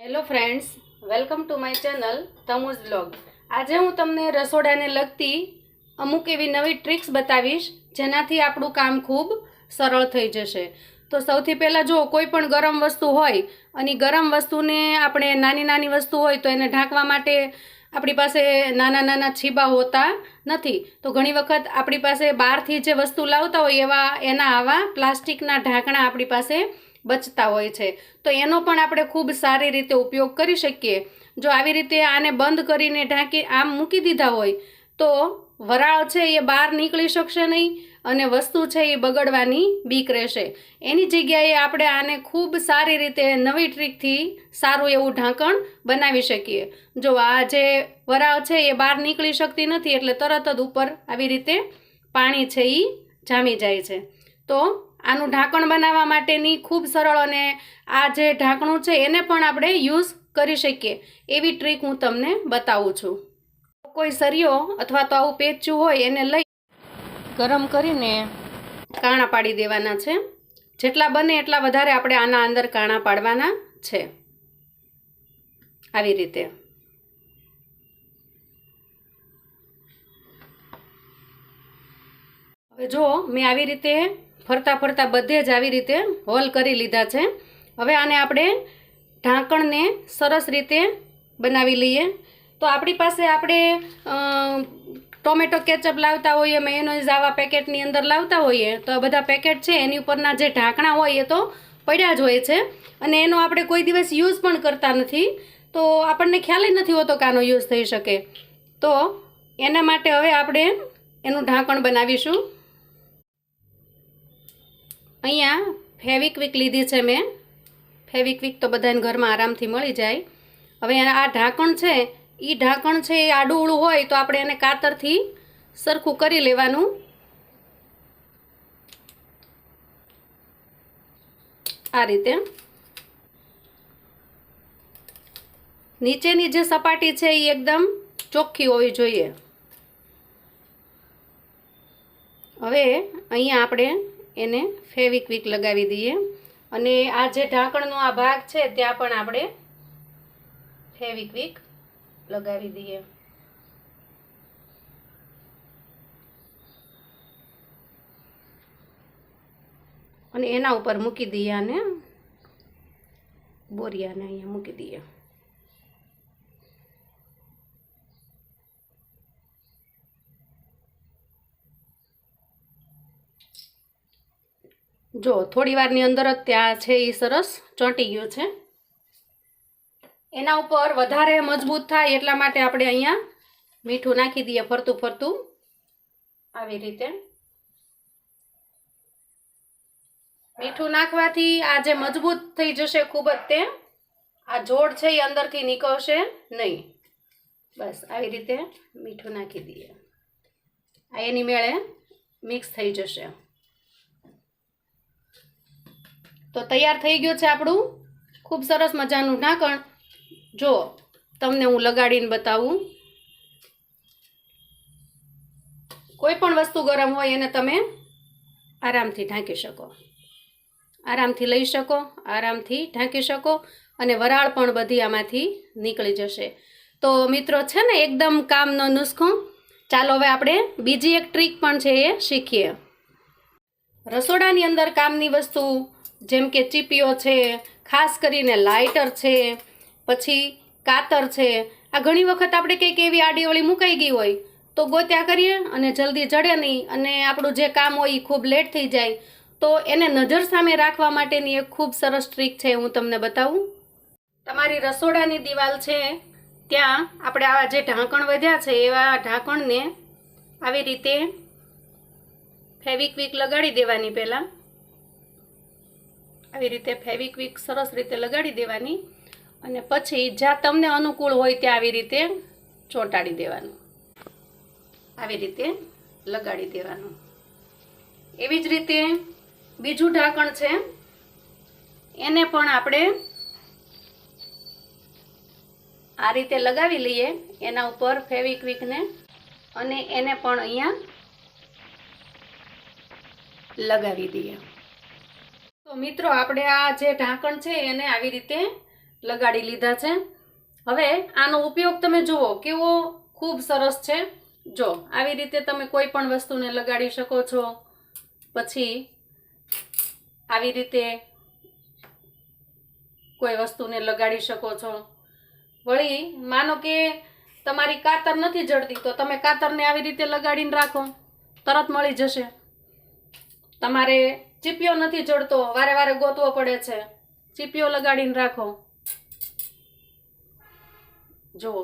Hello friends, welcome to my channel તમુઝ blog. આજે હું તમને રસોડાને લગતી અમુક એવી નવી ટ્રિક્સ બતાવીશ જેનાથી આપણું કામ ખૂબ સરળ થઈ જશે. તો સૌથી પહેલાં જો કોઈ પણ ગરમ વસ્તુ હોય અને ગરમ વસ્તુને આપણે નાની વસ્તુ હોય તો એને ઢાંકવા માટે આપણી પાસે નાના છીબા હોતા નથી. તો ઘણી વખત આપણી પાસે બહારથી જે વસ્તુ લાવતા હોય એના આવા પ્લાસ્ટિકના ઢાંકણા આપણી પાસે બચતા હોય છે. તો એનો પણ આપણે ખૂબ સારી રીતે ઉપયોગ કરી શકીએ. જો આવી રીતે આને બંધ કરીને ઢાંકી આમ મૂકી દીધા હોય તો વરાળ છે એ બહાર નીકળી શકશે નહીં અને વસ્તુ છે એ બગડવાની બીક રહેશે. એની જગ્યાએ આપણે આને ખૂબ સારી રીતે નવી ટ્રીકથી સારું એવું ઢાંકણ બનાવી શકીએ. જો આ જે વરાળ છે એ બહાર નીકળી શકતી નથી એટલે તરત જ ઉપર આવી રીતે પાણી છે એ જામી જાય છે. તો આનું ઢાંકણ બનાવવા માટેની ખૂબ સરળ અને આ જે ઢાંકણું છે એને પણ આપણે યુઝ કરી શકીએ એવી ટ્રીક હું તમને બતાવું છું. કોઈ સરિયો અથવા તો આવું પેચું હોય એને લઈ ગરમ કરીને કાણા પાડી દેવાના છે. જેટલા બને એટલા વધારે આપણે આના અંદર કાણા પાડવાના છે. આવી રીતે હવે જો મેં આવી રીતે ફરતા બધે જ આવી રીતે હોલ કરી લીધા છે. હવે આને આપણે ઢાંકણને સરસ રીતે બનાવી લઈએ. તો આપણી પાસે આપણે ટોમેટો કેચઅપ લાવતા હોઈએ, મેયોનેઝ આવા પેકેટની અંદર લાવતા હોઈએ તો આ બધા પેકેટ છે એની ઉપરના જે ઢાંકણા હોય એ તો પડ્યા જ હોય છે અને એનો આપણે કોઈ દિવસ યુઝ પણ કરતા નથી. તો આપણને ખ્યાલ જ નથી હોતો કે આનો યુઝ થઈ શકે. તો એના માટે હવે આપણે એનું ઢાંકણ બનાવીશું. અહીંયા ફેવિક્વિક લીધી છે મેં. ફેવિક્વિક તો બધાને ઘરમાં આરામથી મળી જાય. હવે આ ઢાંકણ છે એ ઢાંકણ છે એ આડું હોય તો આપણે એને કાતરથી સરખું કરી લેવાનું. આ રીતે નીચેની જે સપાટી છે એ એકદમ ચોખ્ખી હોવી જોઈએ. હવે અહીંયા આપણે એને ફેવિક્વિક લગાવી દઈએ અને આ જે ઢાંકણનો આ ભાગ છે ત્યાં પણ આપણે ફેવિક્વિક લગાવી દઈએ. અને એના ઉપર મૂકી દઈએ આને બોરિયાને અહીંયા મૂકી દઈએ. જો થોડી વારની અંદર જ ત્યાં છે એ સરસ ચોંટી ગયું છે. એના ઉપર વધારે મજબૂત થાય એટલા માટે આપણે અહીંયા મીઠું નાખી દઈએ ફરતું આવી રીતે. મીઠું નાખવાથી આ જે મજબૂત થઈ જશે ખૂબ જ તે આ જોડ છે એ અંદરથી નીકળશે નહીં. બસ આવી રીતે મીઠું નાખી દઈએ. આ એની મેળે મિક્સ થઈ જશે. તો તૈયાર થઈ ગયું છે આપણું ખૂબ સરસ મજાનું ઢાંકણ. જો તમને હું લગાડીને બતાવું. કોઈ પણ વસ્તુ ગરમ હોય એને તમે આરામથી ઢાંકી શકો, આરામથી લઈ શકો, આરામથી ઢાંકી શકો અને વરાળ પણ બધી આમાંથી નીકળી જશે. તો મિત્રો છે ને એકદમ કામનો નુસ્ખો. ચાલો હવે આપણે બીજી એક ટ્રીક પણ છે એ શીખીએ. રસોડાની અંદર કામની વસ્તુ જેમ કે ચીપીઓ છે, ખાસ કરીને લાઇટર છે, પછી કાતર છે, આ ઘણી વખત આપણે કંઈક એવી આડીઅવળી મુકાઈ ગઈ હોય તો ગોત્યા કરીએ અને જલ્દી જડે નહીં અને આપણું જે કામ હોય એ ખૂબ લેટ થઈ જાય. તો એને નજર સામે રાખવા માટેની એક ખૂબ સરસ ટ્રીક છે, હું તમને બતાવું. તમારી રસોડાની દિવાલ છે ત્યાં આપણે આવા જે ઢાંકણ વધ્યા છે એવા ઢાંકણને આવી રીતે ફેવિક્વિક લગાડી દેવાની. પહેલાં આવી રીતે ફેવિક્વિક સરસ રીતે લગાડી દેવાની અને પછી જ્યાં તમને અનુકૂળ હોય ત્યાં આવી રીતે ચોંટાડી દેવાનું. આવી રીતે લગાડી દેવાનું. એવી જ રીતે બીજું ઢાંકણ છે એને પણ આપણે આ રીતે લગાવી લઈએ એના ઉપર ફેવિક્વિકને અને એને પણ અહીંયા લગાવી દઈએ. તો મિત્રો આપણે આ જે ઢાંકણ છે એને આવી રીતે લગાડી લીધા છે. હવે આનો ઉપયોગ તમે જુઓ કેવો ખૂબ સરસ છે. જો આવી રીતે તમે કોઈ પણ વસ્તુને લગાડી શકો છો. પછી આવી રીતે કોઈ વસ્તુને લગાડી શકો છો. વળી માનો કે તમારી કાતર નથી જડતી તો તમે કાતરને આવી રીતે લગાડીને રાખો, તરત મળી જશે. તમારે ચીપિયો નથી જડતો, વારે વારે ગોતવો પડે છે, ચીપિયો લગાડીને રાખો. જુઓ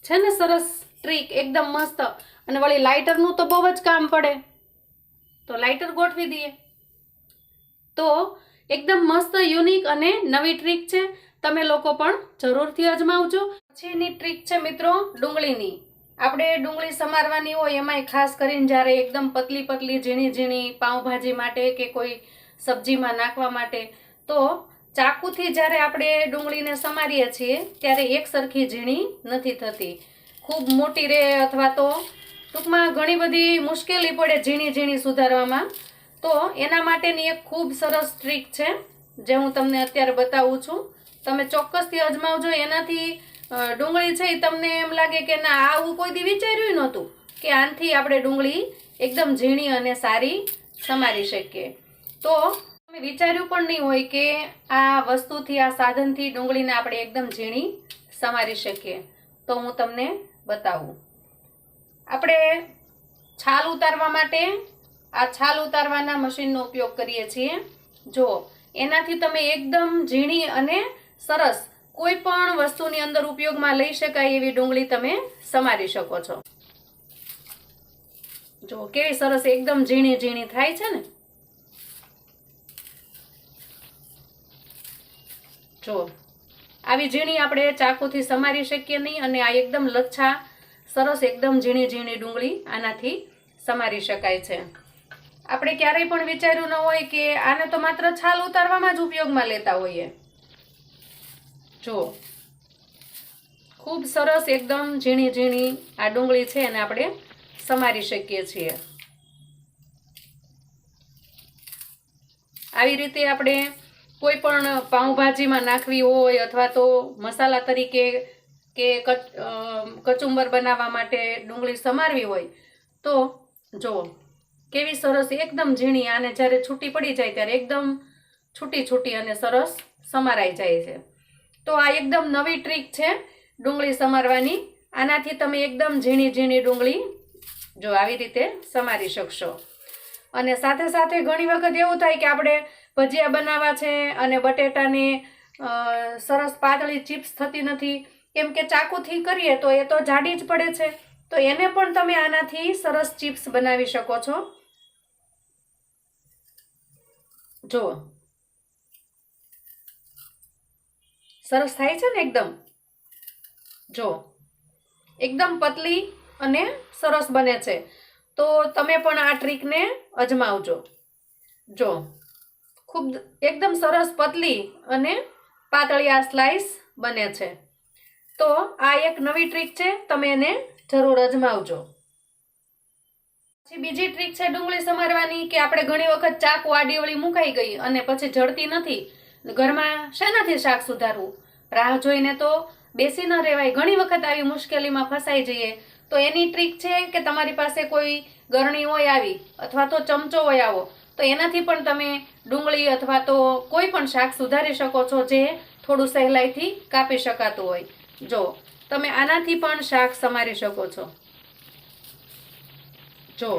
છે ને સરસ ટ્રીક, એકદમ મસ્ત. અને વળી લાઇટરનું તો બહુ જ કામ પડે, તો લાઇટર ગોઠવી દઈએ. તો એકદમ મસ્ત યુનિક અને નવી ટ્રીક છે. તમે લોકો પણ જરૂરથી અજમાવજો. પછીની ટ્રીક છે મિત્રો ડુંગળીની. આપણે ડુંગળી સમારવાની હોય એમાંય ખાસ કરીને જ્યારે એકદમ પતલી પતલી ઝીણી ઝીણી પાઉંભાજી માટે કે કોઈ સબ્જીમાં નાખવા માટે, તો ચાકુથી જ્યારે આપણે ડુંગળીને સમારીએ છીએ ત્યારે એક સરખી ઝીણી નથી થતી, ખૂબ મોટી રહે, અથવા તો ટૂંકમાં ઘણી બધી મુશ્કેલી પડે ઝીણી ઝીણી સુધારવામાં. તો એના માટેની એક ખૂબ સરસ ટ્રીક છે જે હું તમને અત્યારે બતાવું છું. તમે ચોક્કસથી અજમાવજો. એનાથી ડુંગળી છે એ તમને એમ લાગે કે ના, આવું કોઈ દી વિચાર્યું નહોતું કે આનાથી આપણે ડુંગળી એકદમ ઝીણી અને સારી સમારી શકીએ. તો તમે વિચાર્યું પણ નહીં હોય કે આ વસ્તુથી, આ સાધનથી ડુંગળીને આપણે એકદમ ઝીણી સમારી શકીએ. તો હું તમને બતાવું. આપણે છાલ ઉતારવા માટે આ છાલ ઉતારવાના મશીનનો ઉપયોગ કરીએ છીએ. જો એનાથી તમે એકદમ ઝીણી અને સરસ કોઈ પણ વસ્તુની અંદર ઉપયોગમાં લઈ શકાય એવી ડુંગળી તમે સમારી શકો છો. જો કેવી સરસ એકદમ ઝીણી ઝીણી થાય છે ને. જો આવી ઝીણી આપણે ચાકુથી સમારી શકીએ નહીં, અને આ એકદમ લચ્છા સરસ એકદમ ઝીણી ઝીણી ડુંગળી આનાથી સમારી શકાય છે. આપણે ક્યારેય પણ વિચાર્યું ન હોય કે આને તો માત્ર છાલ ઉતારવામાં જ ઉપયોગમાં લેતા હોઈએ. જો ખૂબ સરસ એકદમ ઝીણી ઝીણી આ ડુંગળી છે એને આપણે સમારી શકીએ છીએ. આવી રીતે આપણે કોઈ પણ પાઉંભાજીમાં નાખવી હોય, અથવા તો મસાલા તરીકે કે કચુંબર બનાવવા માટે ડુંગળી સમારવી હોય, તો જુઓ કેવી સરસ એકદમ ઝીણી. આને જ્યારે છૂટી પડી જાય ત્યારે એકદમ છૂટી છૂટી અને સરસ સમારાઈ જાય છે. તો આ એકદમ નવી ટ્રીક છે ડુંગળી સમારવાની. આનાથી તમે એકદમ ઝીણી ઝીણી ડુંગળી જો આવી રીતે સમારી શકશો. અને સાથે સાથે ઘણી વખત એવું થાય કે આપણે ભજીયા બનાવવા છે અને બટેટાને સરસ પાતળી ચિપ્સ થતી નથી, કેમ કે ચાકુથી કરીએ તો એ તો જાડી જ પડે છે. તો એને પણ તમે આનાથી સરસ ચિપ્સ બનાવી શકો છો. જુઓ સરસ થાય છે ને એકદમ. જો એકદમ પતલી અને સરસ બને છે. તો તમે પણ આ ટ્રીકને અજમાવજો. જો ખૂબ એકદમ સરસ પતલી અને પાતળી આ સ્લાઇસ બને છે. તો આ એક નવી ટ્રીક છે, તમે એને જરૂર અજમાવજો. પછી બીજી ટ્રીક છે ડુંગળી સમારવાની કે આપણે ઘણી વખત ચાકુ આડીવળી મુકાઈ ગઈ અને પછી જડતી નથી. ઘરમાં શેનાથી શાક સુધારવું? રાહ જોઈને તો બેસી ન રહેવાય. ઘણી વખત આવી મુશ્કેલીમાં ફસાઈ જઈએ. તો એની ટ્રીક છે કે તમારી પાસે કોઈ ગરણી હોય આવી, અથવા તો ચમચો હોય આવો, તો એનાથી પણ તમે ડુંગળી અથવા તો કોઈ પણ શાક સુધારી શકો છો જે થોડું સહેલાઈથી કાપી શકાતું હોય. જો તમે આનાથી પણ શાક સમારી શકો છો. જો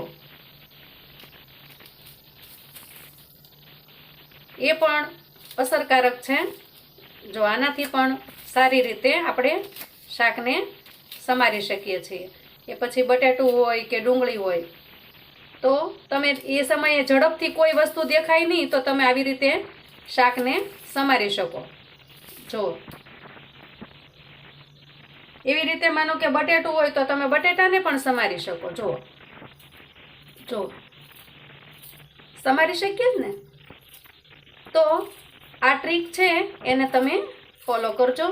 એ પણ અસરકારક છે. જો આનાથી પણ સારી રીતે આપણે શાકને સમારી શકીએ છીએ. એ પછી બટેટું હોય કે ડુંગળી હોય, તો તમે એ સમયે ઝડપથી કોઈ વસ્તુ દેખાય નહીં તો તમે આવી રીતે શાકને સમારી શકો. જો એવી રીતે માનો કે બટેટું હોય તો તમે બટેટાને પણ સમારી શકો. જો સમારી શકીએ જ ને. તો આ ટ્રીક છે એને તમે ફોલો કરજો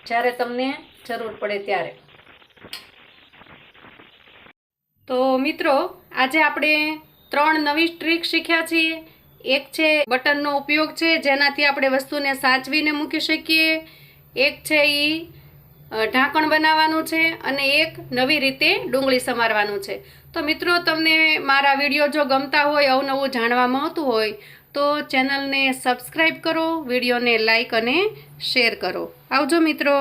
જ્યારે તમને જરૂર પડે ત્યારે. તો મિત્રો આજે આપણે 3 નવી ટ્રીક શીખ્યા છીએ. એક છે બટનનો ઉપયોગ છે જેનાથી આપણે વસ્તુને સાચવીને મૂકી શકીએ, એક છે એ ઢાંકણ બનાવવાનું છે અને એક નવી રીતે ડુંગળી સમારવાનું છે. તો મિત્રો તમને મારા વિડીયો જો ગમતા હોય, અવનવું જાણવા મળતું હોય તો ચેનલને સબસ્ક્રાઈબ કરો, વિડીયોને લાઈક અને શેર કરો. આવજો મિત્રો.